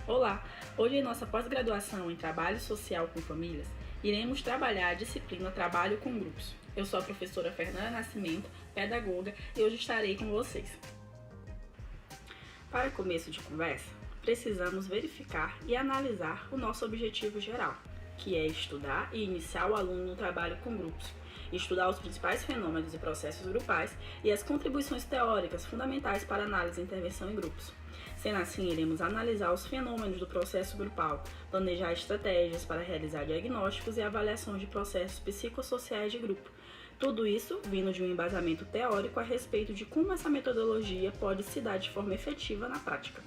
Olá! Hoje em nossa pós-graduação em Trabalho Social com Famílias, iremos trabalhar a disciplina Trabalho com Grupos. Eu sou a professora Fernanda Nascimento, pedagoga, e hoje estarei com vocês. Para começo de conversa, precisamos verificar e analisar o nosso objetivo geral, que é estudar e iniciar o aluno no trabalho com grupos, estudar os principais fenômenos e processos grupais e as contribuições teóricas fundamentais para análise e intervenção em grupos. Sendo assim, iremos analisar os fenômenos do processo grupal, planejar estratégias para realizar diagnósticos e avaliação de processos psicossociais de grupo. Tudo isso vindo de um embasamento teórico a respeito de como essa metodologia pode se dar de forma efetiva na prática.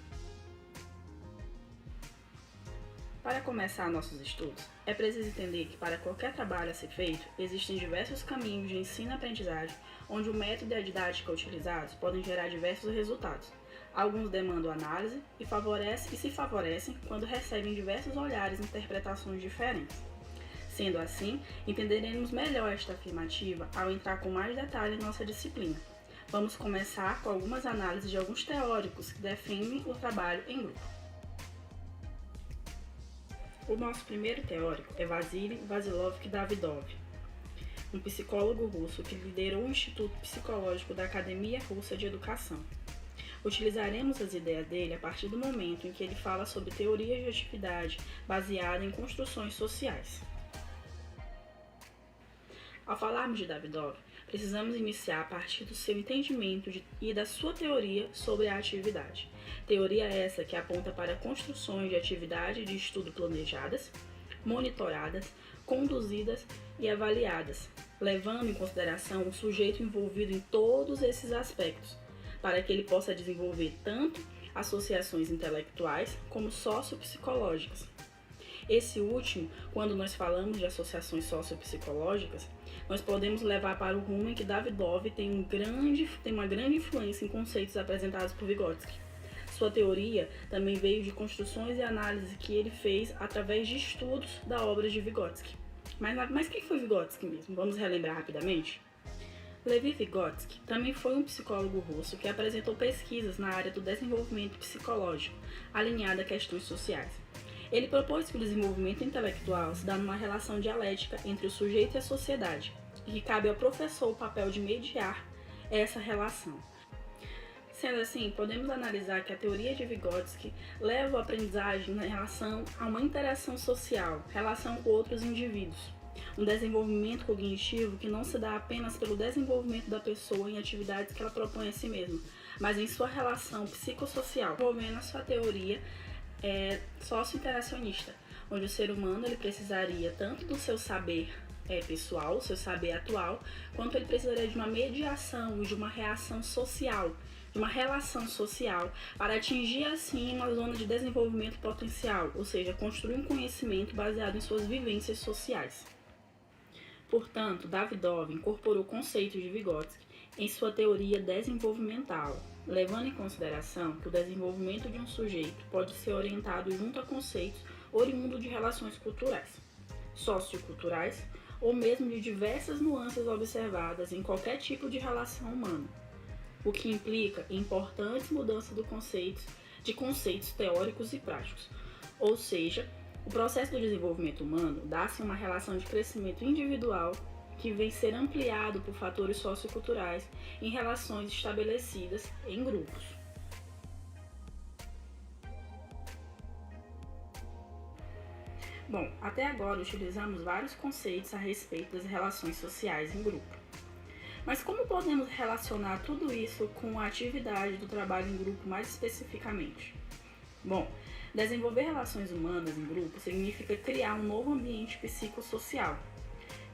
Para começar nossos estudos, é preciso entender que para qualquer trabalho a ser feito, existem diversos caminhos de ensino e aprendizagem, onde o método e a didática utilizados podem gerar diversos resultados. Alguns demandam análise e se favorecem quando recebem diversos olhares e interpretações diferentes. Sendo assim, entenderemos melhor esta afirmativa ao entrar com mais detalhe em nossa disciplina. Vamos começar com algumas análises de alguns teóricos que defendem o trabalho em grupo. O nosso primeiro teórico é Vasily Vassilovski-Davidov, um psicólogo russo que liderou o Instituto Psicológico da Academia Russa de Educação. Utilizaremos as ideias dele a partir do momento em que ele fala sobre teorias de atividade baseada em construções sociais. Ao falarmos de Davidov, precisamos iniciar a partir do seu entendimento e da sua teoria sobre a atividade. Teoria essa que aponta para construções de atividade de estudo planejadas, monitoradas, conduzidas e avaliadas, levando em consideração o sujeito envolvido em todos esses aspectos, para que ele possa desenvolver tanto associações intelectuais como sociopsicológicas. Esse último, quando nós falamos de associações sociopsicológicas, nós podemos levar para o rumo em que Davidov tem uma grande influência em conceitos apresentados por Vygotsky. Sua teoria também veio de construções e análises que ele fez através de estudos da obra de Vygotsky. Mas quem foi Vygotsky mesmo? Vamos relembrar rapidamente? Levi Vygotsky também foi um psicólogo russo que apresentou pesquisas na área do desenvolvimento psicológico, alinhada a questões sociais. Ele propôs que o desenvolvimento intelectual se dá numa relação dialética entre o sujeito e a sociedade, e que cabe ao professor o papel de mediar essa relação. Sendo assim, podemos analisar que a teoria de Vygotsky leva a aprendizagem na relação a uma interação social, relação com outros indivíduos. Um desenvolvimento cognitivo que não se dá apenas pelo desenvolvimento da pessoa em atividades que ela propõe a si mesma, mas em sua relação psicossocial, envolvendo a sua teoria socio-interacionista, onde o ser humano ele precisaria tanto do seu saber pessoal, o seu saber atual, quanto ele precisaria de uma mediação, de uma reação social, de uma relação social, para atingir assim uma zona de desenvolvimento potencial, ou seja, construir um conhecimento baseado em suas vivências sociais. Portanto, Davidov incorporou conceitos de Vygotsky em sua teoria desenvolvimental, levando em consideração que o desenvolvimento de um sujeito pode ser orientado junto a conceitos oriundos de relações culturais, socioculturais ou mesmo de diversas nuances observadas em qualquer tipo de relação humana, o que implica em importantes mudanças de conceitos teóricos e práticos, ou seja, o processo do desenvolvimento humano dá-se uma relação de crescimento individual que vem ser ampliado por fatores socioculturais em relações estabelecidas em grupos. Bom, até agora utilizamos vários conceitos a respeito das relações sociais em grupo. Mas como podemos relacionar tudo isso com a atividade do trabalho em grupo mais especificamente? Bom, desenvolver relações humanas em grupo significa criar um novo ambiente psicossocial,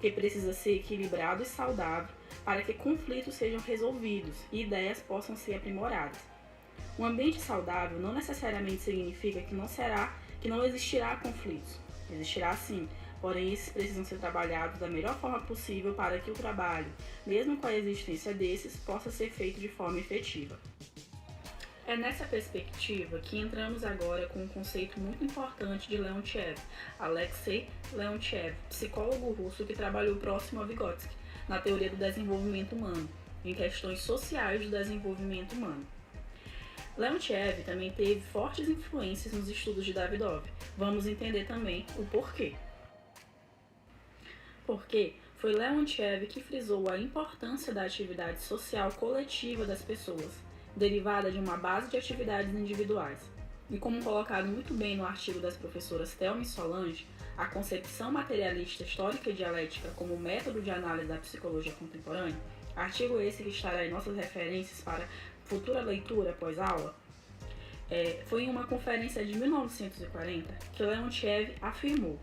que precisa ser equilibrado e saudável para que conflitos sejam resolvidos e ideias possam ser aprimoradas. Um ambiente saudável não necessariamente significa que não existirá conflitos. Existirá sim, porém esses precisam ser trabalhados da melhor forma possível para que o trabalho, mesmo com a existência desses, possa ser feito de forma efetiva. É nessa perspectiva que entramos agora com um conceito muito importante de Leontiev, Alexei Leontiev, psicólogo russo que trabalhou próximo a Vygotsky, na teoria do desenvolvimento humano, em questões sociais do desenvolvimento humano. Leontiev também teve fortes influências nos estudos de Davidov. Vamos entender também o porquê. Porque foi Leontiev que frisou a importância da atividade social coletiva das pessoas, derivada de uma base de atividades individuais. E como colocado muito bem no artigo das professoras Thelma e Solange, a concepção materialista histórica e dialética como método de análise da psicologia contemporânea, artigo esse que estará em nossas referências para futura leitura após aula, foi em uma conferência de 1940 que Leontiev afirmou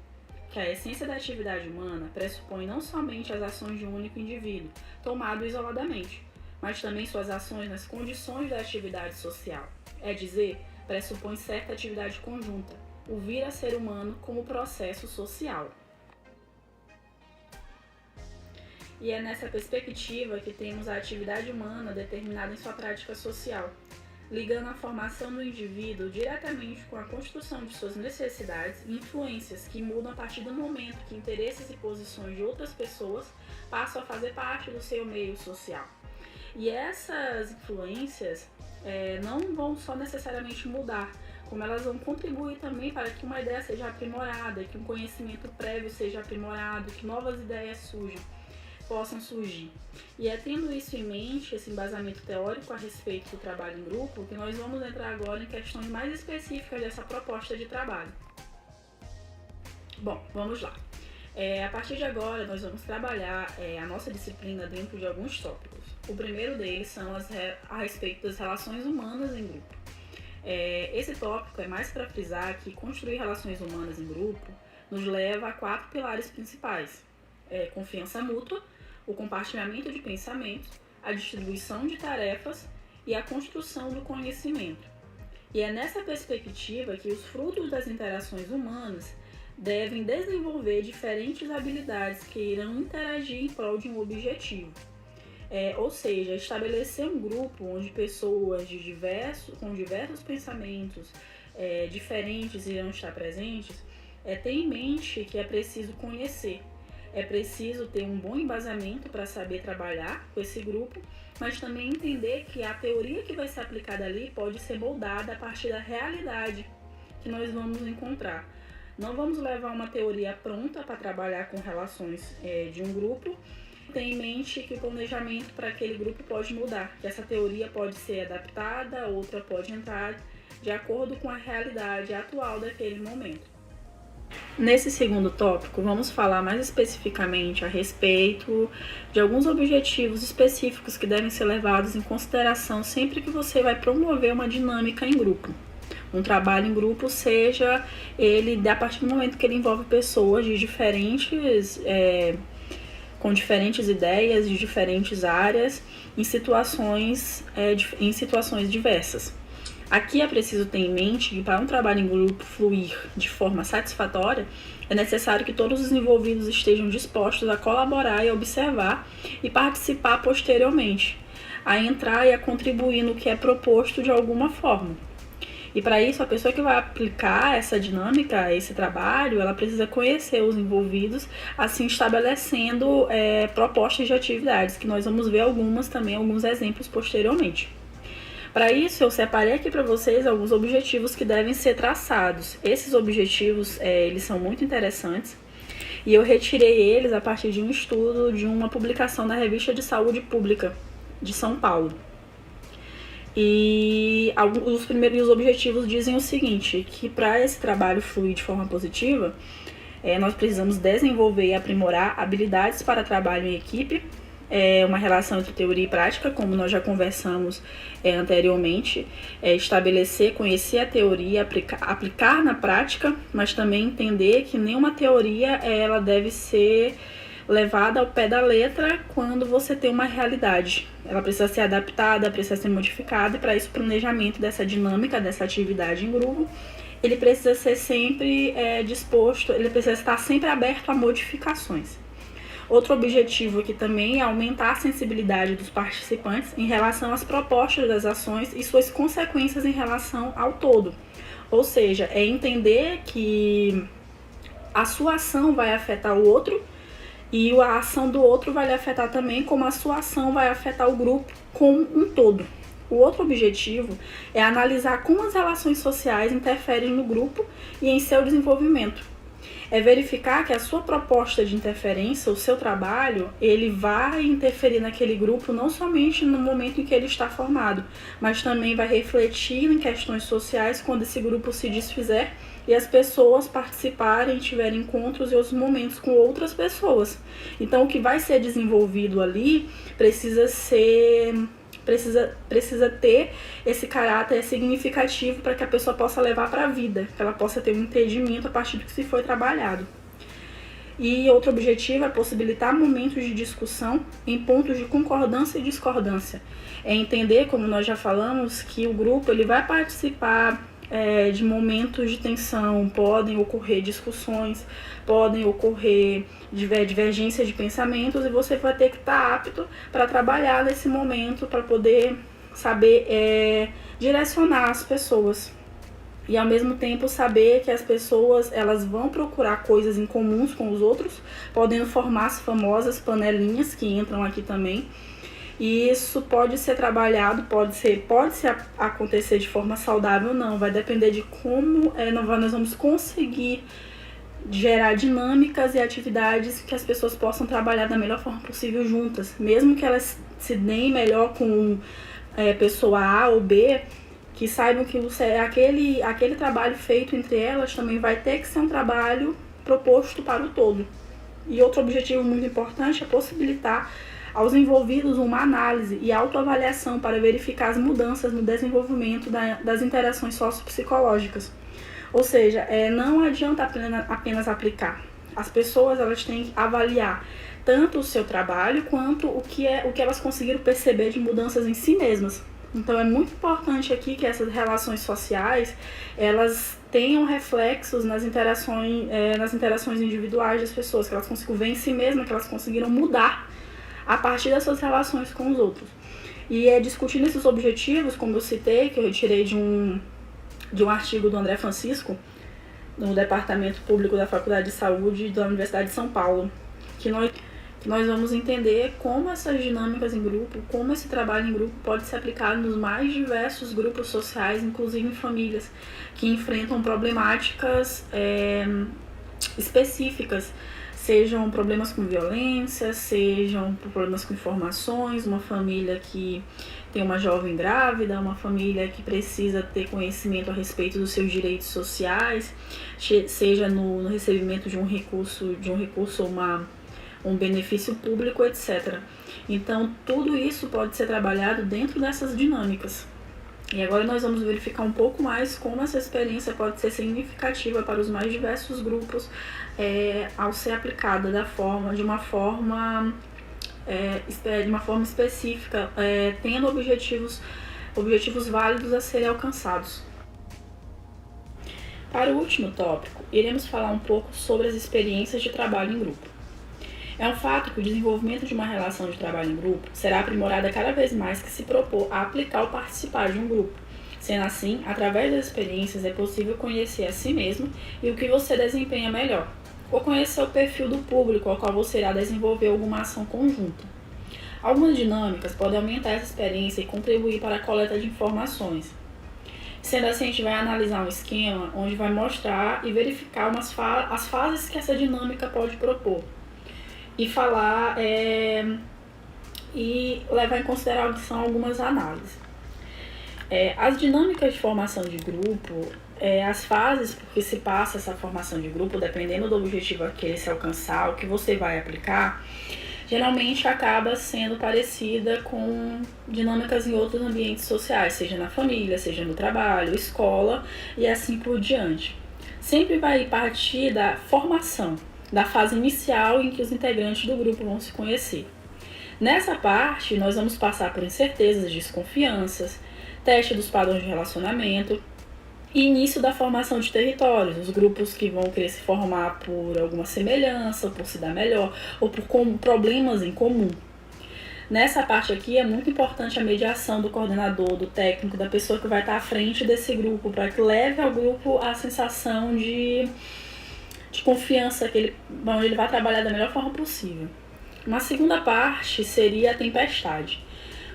que a essência da atividade humana pressupõe não somente as ações de um único indivíduo, tomado isoladamente, mas também suas ações nas condições da atividade social, é dizer, pressupõe certa atividade conjunta, o vir a ser humano como processo social. E é nessa perspectiva que temos a atividade humana determinada em sua prática social, ligando a formação do indivíduo diretamente com a construção de suas necessidades e influências que mudam a partir do momento que interesses e posições de outras pessoas passam a fazer parte do seu meio social. E essas influências não vão só necessariamente mudar, como elas vão contribuir também para que uma ideia seja aprimorada, que um conhecimento prévio seja aprimorado, que novas ideias possam surgir. E é tendo isso em mente, esse embasamento teórico a respeito do trabalho em grupo, que nós vamos entrar agora em questões mais específicas dessa proposta de trabalho. Bom, vamos lá. A partir de agora, nós vamos trabalhar a nossa disciplina dentro de alguns tópicos. O primeiro deles são a respeito das relações humanas em grupo. Esse tópico é mais para frisar que construir relações humanas em grupo nos leva a 4 pilares principais: confiança mútua, o compartilhamento de pensamentos, a distribuição de tarefas e a construção do conhecimento. E é nessa perspectiva que os frutos das interações humanas devem desenvolver diferentes habilidades que irão interagir em prol de um objetivo. Ou seja, estabelecer um grupo onde pessoas com diversos pensamentos diferentes irão estar presentes, ter em mente que é preciso conhecer. É preciso ter um bom embasamento para saber trabalhar com esse grupo, mas também entender que a teoria que vai ser aplicada ali pode ser moldada a partir da realidade que nós vamos encontrar. Não vamos levar uma teoria pronta para trabalhar com relações de um grupo. Tenha em mente que o planejamento para aquele grupo pode mudar, que essa teoria pode ser adaptada, outra pode entrar de acordo com a realidade atual daquele momento. Nesse segundo tópico, vamos falar mais especificamente a respeito de alguns objetivos específicos que devem ser levados em consideração sempre que você vai promover uma dinâmica em grupo. Um trabalho em grupo, seja ele a partir do momento que ele envolve pessoas de com diferentes ideias, de diferentes áreas, em situações diversas. Aqui é preciso ter em mente que para um trabalho em grupo fluir de forma satisfatória, é necessário que todos os envolvidos estejam dispostos a colaborar e a observar e participar posteriormente, a entrar e a contribuir no que é proposto de alguma forma. E para isso, a pessoa que vai aplicar essa dinâmica, esse trabalho, ela precisa conhecer os envolvidos, assim estabelecendo propostas de atividades, que nós vamos ver alguns exemplos posteriormente. Para isso, eu separei aqui para vocês alguns objetivos que devem ser traçados. Esses objetivos, eles são muito interessantes e eu retirei eles a partir de um estudo de uma publicação da Revista de Saúde Pública de São Paulo. E os primeiros objetivos dizem o seguinte, que para esse trabalho fluir de forma positiva, nós precisamos desenvolver e aprimorar habilidades para trabalho em equipe, uma relação entre teoria e prática, como nós já conversamos anteriormente, estabelecer, conhecer a teoria, aplicar na prática, mas também entender que nenhuma teoria ela deve ser levada ao pé da letra quando você tem uma realidade. Ela precisa ser adaptada, precisa ser modificada, e para isso o planejamento dessa dinâmica, dessa atividade em grupo, ele precisa ser sempre disposto, ele precisa estar sempre aberto a modificações. Outro objetivo aqui também é aumentar a sensibilidade dos participantes em relação às propostas das ações e suas consequências em relação ao todo. Ou seja, é entender que a sua ação vai afetar o outro e a ação do outro vai lhe afetar também, como a sua ação vai afetar o grupo como um todo. O outro objetivo é analisar como as relações sociais interferem no grupo e em seu desenvolvimento. É verificar que a sua proposta de interferência, o seu trabalho, ele vai interferir naquele grupo não somente no momento em que ele está formado, mas também vai refletir em questões sociais quando esse grupo se desfizer e as pessoas participarem, tiverem encontros e outros momentos com outras pessoas. Então, o que vai ser desenvolvido ali precisa ter esse caráter significativo para que a pessoa possa levar para a vida, que ela possa ter um entendimento a partir do que se foi trabalhado. E outro objetivo é possibilitar momentos de discussão em pontos de concordância e discordância. É entender, como nós já falamos, que o grupo ele vai participar de momentos de tensão, podem ocorrer discussões, podem ocorrer divergências de pensamentos e você vai ter que estar apto para trabalhar nesse momento, para poder saber direcionar as pessoas. E ao mesmo tempo saber que as pessoas elas vão procurar coisas em comuns com os outros, podendo formar as famosas panelinhas que entram aqui também. E isso pode ser trabalhado, pode acontecer de forma saudável ou não, vai depender de como nós vamos conseguir gerar dinâmicas e atividades que as pessoas possam trabalhar da melhor forma possível juntas, mesmo que elas se deem melhor com pessoa A ou B, que saibam que aquele trabalho feito entre elas também vai ter que ser um trabalho proposto para o todo. E outro objetivo muito importante é possibilitar aos envolvidos uma análise e autoavaliação para verificar as mudanças no desenvolvimento das interações sociopsicológicas. Ou seja, não adianta apenas aplicar. As pessoas elas têm que avaliar tanto o seu trabalho quanto o que elas conseguiram perceber de mudanças em si mesmas. Então é muito importante aqui que essas relações sociais elas tenham reflexos nas interações individuais das pessoas, que elas consigam ver em si mesmas, que elas conseguiram mudar a partir das suas relações com os outros. E discutindo esses objetivos, como eu citei, que eu retirei de um artigo do André Francisco, no Departamento Público da Faculdade de Saúde da Universidade de São Paulo, que nós vamos entender como essas dinâmicas em grupo, como esse trabalho em grupo pode ser aplicado nos mais diversos grupos sociais, inclusive em famílias, que enfrentam problemáticas específicas, sejam problemas com violência, sejam problemas com informações, uma família que tem uma jovem grávida, uma família que precisa ter conhecimento a respeito dos seus direitos sociais, seja no recebimento de um recurso ou um benefício público, etc. Então, tudo isso pode ser trabalhado dentro dessas dinâmicas. E agora nós vamos verificar um pouco mais como essa experiência pode ser significativa para os mais diversos grupos ao ser aplicada de uma forma específica, tendo objetivos válidos a serem alcançados. Para o último tópico, iremos falar um pouco sobre as experiências de trabalho em grupo. É um fato que o desenvolvimento de uma relação de trabalho em grupo será aprimorada cada vez mais que se propor a aplicar ou participar de um grupo. Sendo assim, através das experiências é possível conhecer a si mesmo e o que você desempenha melhor, ou conhecer o perfil do público ao qual você irá desenvolver alguma ação conjunta. Algumas dinâmicas podem aumentar essa experiência e contribuir para a coleta de informações. Sendo assim, a gente vai analisar um esquema onde vai mostrar e verificar as fases que essa dinâmica pode propor. E falar e levar em consideração algumas análises. As dinâmicas de formação de grupo, as fases por que se passa essa formação de grupo, dependendo do objetivo a querer se alcançar, o que você vai aplicar, geralmente acaba sendo parecida com dinâmicas em outros ambientes sociais, seja na família, seja no trabalho, escola e assim por diante. Sempre vai partir da formação, da fase inicial em que os integrantes do grupo vão se conhecer. Nessa parte, nós vamos passar por incertezas, desconfianças, teste dos padrões de relacionamento e início da formação de territórios, os grupos que vão querer se formar por alguma semelhança, por se dar melhor, ou por problemas em comum. Nessa parte aqui é muito importante a mediação do coordenador, do técnico, da pessoa que vai estar à frente desse grupo, para que leve ao grupo a sensação de confiança, onde ele vai trabalhar da melhor forma possível. Uma segunda parte seria a tempestade.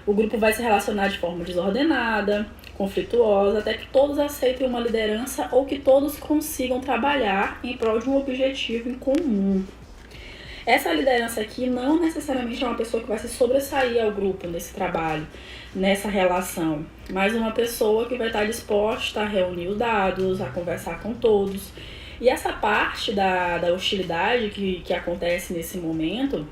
O grupo vai se relacionar de forma desordenada, conflituosa, até que todos aceitem uma liderança ou que todos consigam trabalhar em prol de um objetivo em comum. Essa liderança aqui não necessariamente é uma pessoa que vai se sobressair ao grupo nesse trabalho, nessa relação, mas uma pessoa que vai estar disposta a reunir os dados, a conversar com todos. E essa parte da hostilidade que acontece nesse momento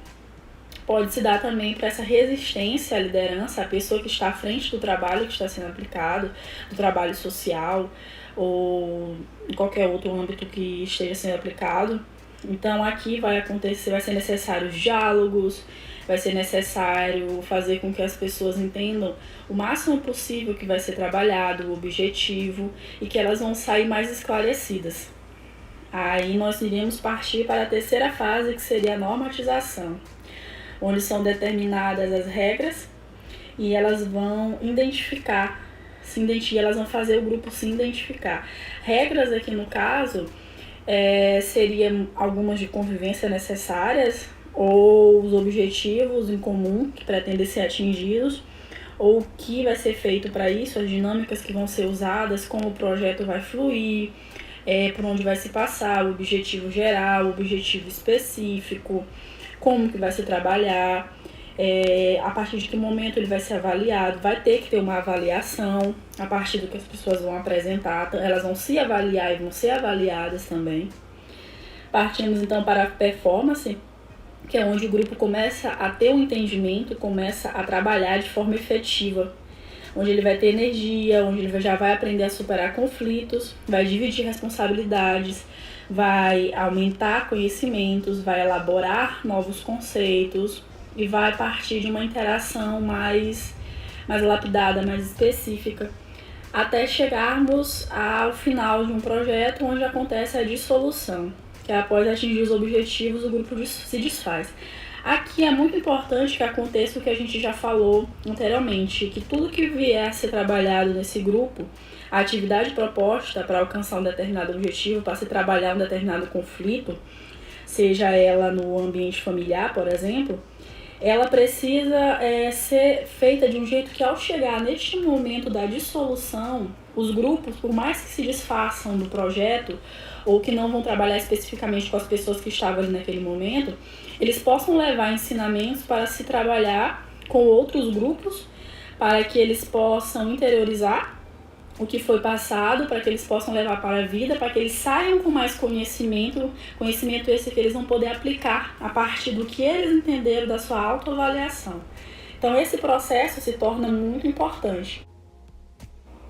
pode se dar também para essa resistência à liderança, a pessoa que está à frente do trabalho que está sendo aplicado, do trabalho social ou em qualquer outro âmbito que esteja sendo aplicado. Então aqui vai ser necessário diálogos, vai ser necessário fazer com que as pessoas entendam o máximo possível que vai ser trabalhado, o objetivo, e que elas vão sair mais esclarecidas. Aí nós iremos partir para a terceira fase, que seria a normatização, onde são determinadas as regras e elas vão elas vão fazer o grupo se identificar. Regras aqui no caso seriam algumas de convivência necessárias, ou os objetivos em comum que pretendem ser atingidos, ou o que vai ser feito para isso, as dinâmicas que vão ser usadas, como o projeto vai fluir, por onde vai se passar, o objetivo geral, o objetivo específico, como que vai se trabalhar, a partir de que momento ele vai ser avaliado, vai ter que ter uma avaliação, a partir do que as pessoas vão apresentar, elas vão se avaliar e vão ser avaliadas também. Partimos então para a performance, que é onde o grupo começa a ter um entendimento, começa a trabalhar de forma efetiva, onde ele vai ter energia, onde ele já vai aprender a superar conflitos, vai dividir responsabilidades, vai aumentar conhecimentos, vai elaborar novos conceitos e vai partir de uma interação mais lapidada, mais específica, até chegarmos ao final de um projeto onde acontece a dissolução, que após atingir os objetivos o grupo se desfaz. Aqui é muito importante que aconteça o que a gente já falou anteriormente, que tudo que vier a ser trabalhado nesse grupo, a atividade proposta para alcançar um determinado objetivo, para se trabalhar um determinado conflito, seja ela no ambiente familiar, por exemplo, ela precisa ser feita de um jeito que, ao chegar neste momento da dissolução, os grupos, por mais que se desfaçam do projeto, ou que não vão trabalhar especificamente com as pessoas que estavam ali naquele momento, eles possam levar ensinamentos para se trabalhar com outros grupos, para que eles possam interiorizar o que foi passado, para que eles possam levar para a vida, para que eles saiam com mais conhecimento esse que eles vão poder aplicar a partir do que eles entenderam da sua autoavaliação. Então esse processo se torna muito importante.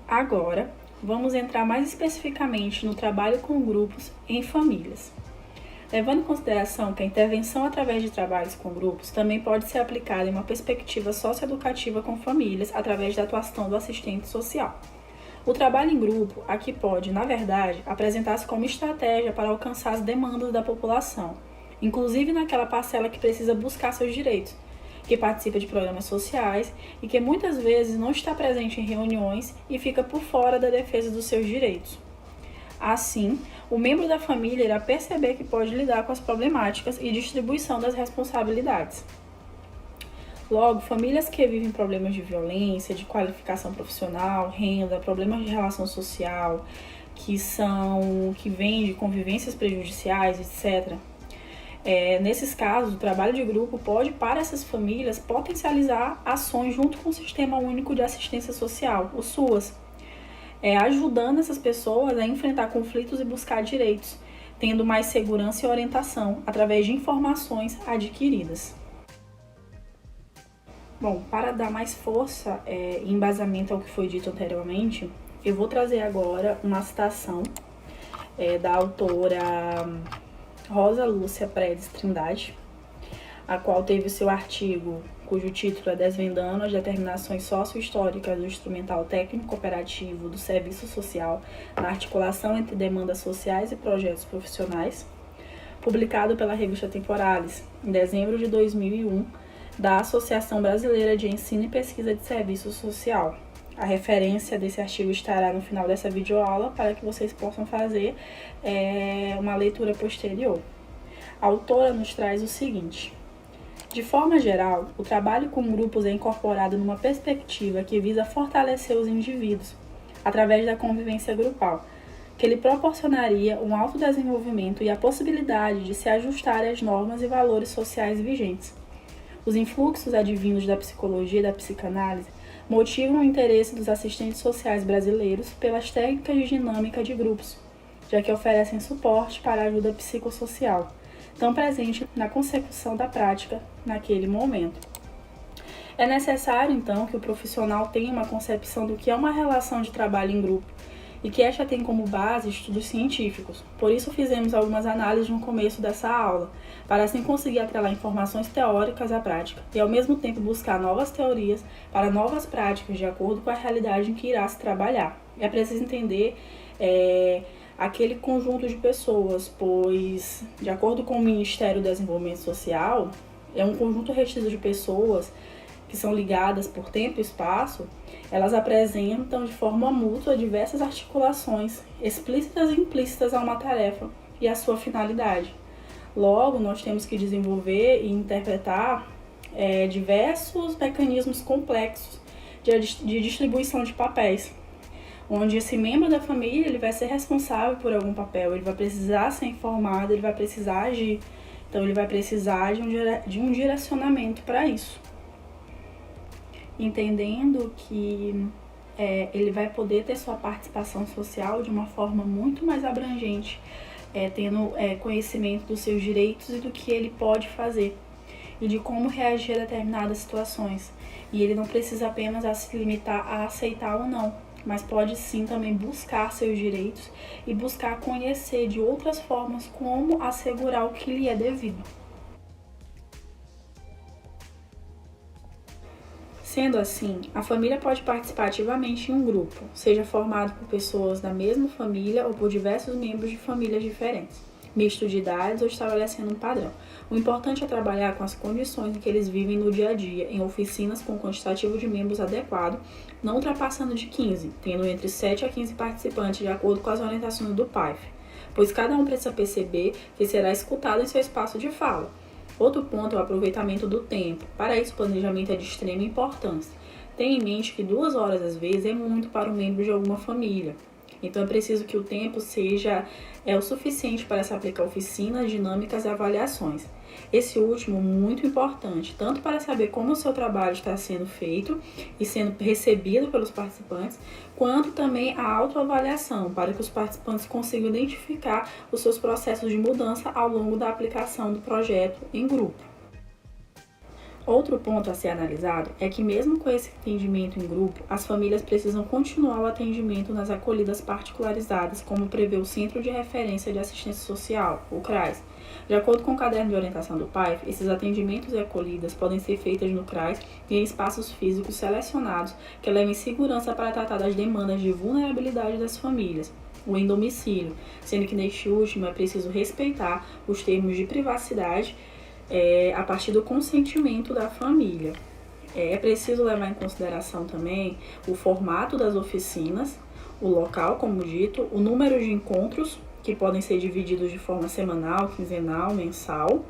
Agora, vamos entrar mais especificamente no trabalho com grupos em famílias. Levando em consideração que a intervenção através de trabalhos com grupos também pode ser aplicada em uma perspectiva socioeducativa com famílias através da atuação do assistente social. O trabalho em grupo aqui pode, na verdade, apresentar-se como estratégia para alcançar as demandas da população, inclusive naquela parcela que precisa buscar seus direitos, que participa de programas sociais e que muitas vezes não está presente em reuniões e fica por fora da defesa dos seus direitos. Assim, o membro da família irá perceber que pode lidar com as problemáticas e distribuição das responsabilidades. Logo, famílias que vivem problemas de violência, de qualificação profissional, renda, problemas de relação social, que vêm de convivências prejudiciais, etc. Nesses casos, o trabalho de grupo pode, para essas famílias, potencializar ações junto com o Sistema Único de Assistência Social, o SUAS, ajudando essas pessoas a enfrentar conflitos e buscar direitos, tendo mais segurança e orientação através de informações adquiridas. Bom, para dar mais força e embasamento ao que foi dito anteriormente, eu vou trazer agora uma citação da autora Rosa Lúcia Predes Trindade, a qual teve o seu artigo, cujo título é Desvendando as Determinações Sócio-Históricas do Instrumental Técnico Cooperativo do Serviço Social na Articulação entre Demandas Sociais e Projetos Profissionais, publicado pela revista Temporalis, em dezembro de 2001, da Associação Brasileira de Ensino e Pesquisa de Serviço Social. A referência desse artigo estará no final dessa videoaula para que vocês possam fazer uma leitura posterior. A autora nos traz o seguinte: De forma geral, o trabalho com grupos é incorporado numa perspectiva que visa fortalecer os indivíduos, através da convivência grupal, que lhe proporcionaria um autodesenvolvimento e a possibilidade de se ajustar às normas e valores sociais vigentes. Os influxos advindos da psicologia e da psicanálise motivam o interesse dos assistentes sociais brasileiros pelas técnicas de dinâmica de grupos, já que oferecem suporte para a ajuda psicossocial, tão presente na consecução da prática naquele momento. É necessário, então, que o profissional tenha uma concepção do que é uma relação de trabalho em grupo e que esta tem como base estudos científicos. Por isso fizemos algumas análises no começo dessa aula, para assim conseguir atrelar informações teóricas à prática e ao mesmo tempo buscar novas teorias para novas práticas de acordo com a realidade em que irá se trabalhar. É preciso entender aquele conjunto de pessoas, pois, de acordo com o Ministério do Desenvolvimento Social, é um conjunto restrito de pessoas que são ligadas por tempo e espaço. Elas apresentam de forma mútua diversas articulações, explícitas e implícitas a uma tarefa e a sua finalidade. Logo, nós temos que desenvolver e interpretar diversos mecanismos complexos de distribuição de papéis, onde esse membro da família ele vai ser responsável por algum papel, ele vai precisar ser informado, ele vai precisar agir, então ele vai precisar de um direcionamento para isso. Entendendo que ele vai poder ter sua participação social de uma forma muito mais abrangente, tendo conhecimento dos seus direitos e do que ele pode fazer e de como reagir a determinadas situações. E ele não precisa apenas se limitar a aceitar ou não, mas pode sim também buscar seus direitos e buscar conhecer de outras formas como assegurar o que lhe é devido. Sendo assim, a família pode participar ativamente em um grupo, seja formado por pessoas da mesma família ou por diversos membros de famílias diferentes, misto de idades ou estabelecendo um padrão. O importante é trabalhar com as condições em que eles vivem no dia a dia, em oficinas com quantitativo de membros adequado, não ultrapassando de 15, tendo entre 7 a 15 participantes de acordo com as orientações do PAIF, pois cada um precisa perceber que será escutado em seu espaço de fala. Outro ponto é o aproveitamento do tempo. Para isso, o planejamento é de extrema importância. Tenha em mente que 2 horas, às vezes, é muito para um membro de alguma família. Então, é preciso que o tempo seja o suficiente para se aplicar oficinas, dinâmicas e avaliações. Esse último, muito importante, tanto para saber como o seu trabalho está sendo feito e sendo recebido pelos participantes, quanto também a autoavaliação, para que os participantes consigam identificar os seus processos de mudança ao longo da aplicação do projeto em grupo. Outro ponto a ser analisado é que, mesmo com esse atendimento em grupo, as famílias precisam continuar o atendimento nas acolhidas particularizadas, como prevê o Centro de Referência de Assistência Social, o CRAS. De acordo com o caderno de orientação do PAIF, esses atendimentos e acolhidas podem ser feitos no CRAS e em espaços físicos selecionados que levem segurança para tratar das demandas de vulnerabilidade das famílias, ou em domicílio, sendo que neste último é preciso respeitar os termos de privacidade a partir do consentimento da família. É preciso levar em consideração também o formato das oficinas, o local, como dito, o número de encontros, que podem ser divididos de forma semanal, quinzenal, mensal.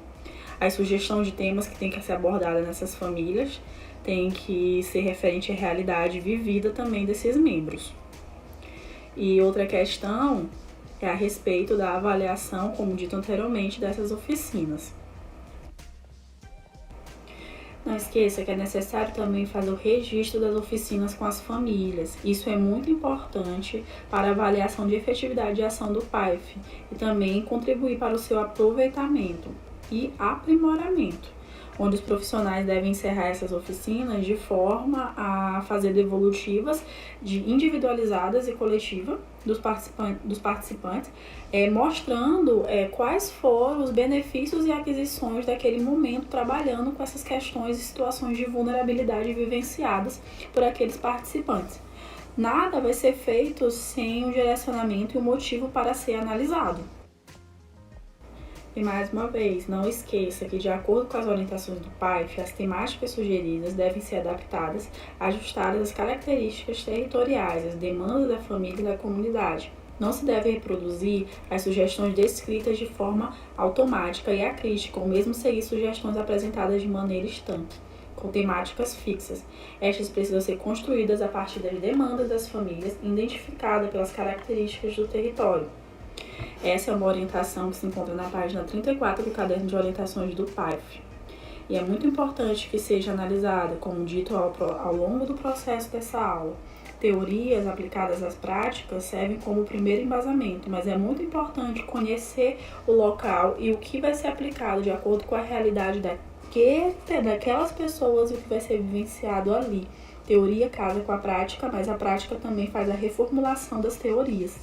A sugestão de temas que tem que ser abordada nessas famílias tem que ser referente à realidade vivida também desses membros. E outra questão é a respeito da avaliação, como dito anteriormente, dessas oficinas. Não esqueça que é necessário também fazer o registro das oficinas com as famílias. Isso é muito importante para a avaliação de efetividade de ação do PAIF e também contribuir para o seu aproveitamento e aprimoramento, onde os profissionais devem encerrar essas oficinas de forma a fazer devolutivas individualizadas e coletiva dos participantes, mostrando quais foram os benefícios e aquisições daquele momento, trabalhando com essas questões e situações de vulnerabilidade vivenciadas por aqueles participantes. Nada vai ser feito sem um direcionamento e um motivo para ser analisado. E mais uma vez, não esqueça que, de acordo com as orientações do PAIF, as temáticas sugeridas devem ser adaptadas, ajustadas às características territoriais, às demandas da família e da comunidade, Não se deve reproduzir as sugestões descritas de forma automática e acrítica, ou mesmo seguir sugestões apresentadas de maneira estanque, com temáticas fixas. Estas precisam ser construídas a partir das demandas das famílias, identificadas pelas características do território. Essa é uma orientação que se encontra na página 34 do Caderno de Orientações do PAIF. E é muito importante que seja analisada, como dito ao longo do processo dessa aula. Teorias aplicadas às práticas servem como primeiro embasamento, mas é muito importante conhecer o local e o que vai ser aplicado de acordo com a realidade daquelas pessoas e o que vai ser vivenciado ali. Teoria casa com a prática, mas a prática também faz a reformulação das teorias.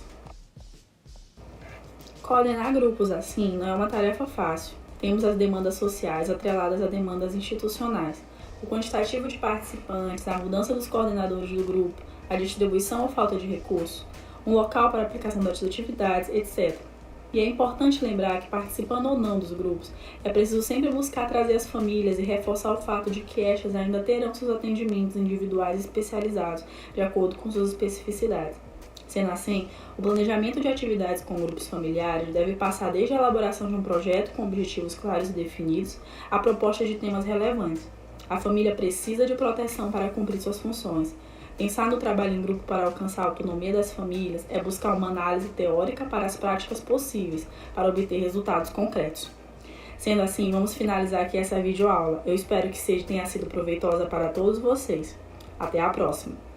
Coordenar grupos assim não é uma tarefa fácil. Temos as demandas sociais atreladas a demandas institucionais. O quantitativo de participantes, a mudança dos coordenadores do grupo, a distribuição ou falta de recursos, um local para aplicação das atividades, etc. E é importante lembrar que, participando ou não dos grupos, é preciso sempre buscar trazer as famílias e reforçar o fato de que estas ainda terão seus atendimentos individuais especializados, de acordo com suas especificidades. Sendo assim, o planejamento de atividades com grupos familiares deve passar desde a elaboração de um projeto com objetivos claros e definidos à proposta de temas relevantes. A família precisa de proteção para cumprir suas funções. Pensar no trabalho em grupo para alcançar a autonomia das famílias é buscar uma análise teórica para as práticas possíveis, para obter resultados concretos. Sendo assim, vamos finalizar aqui essa videoaula. Eu espero que tenha sido proveitosa para todos vocês. Até a próxima!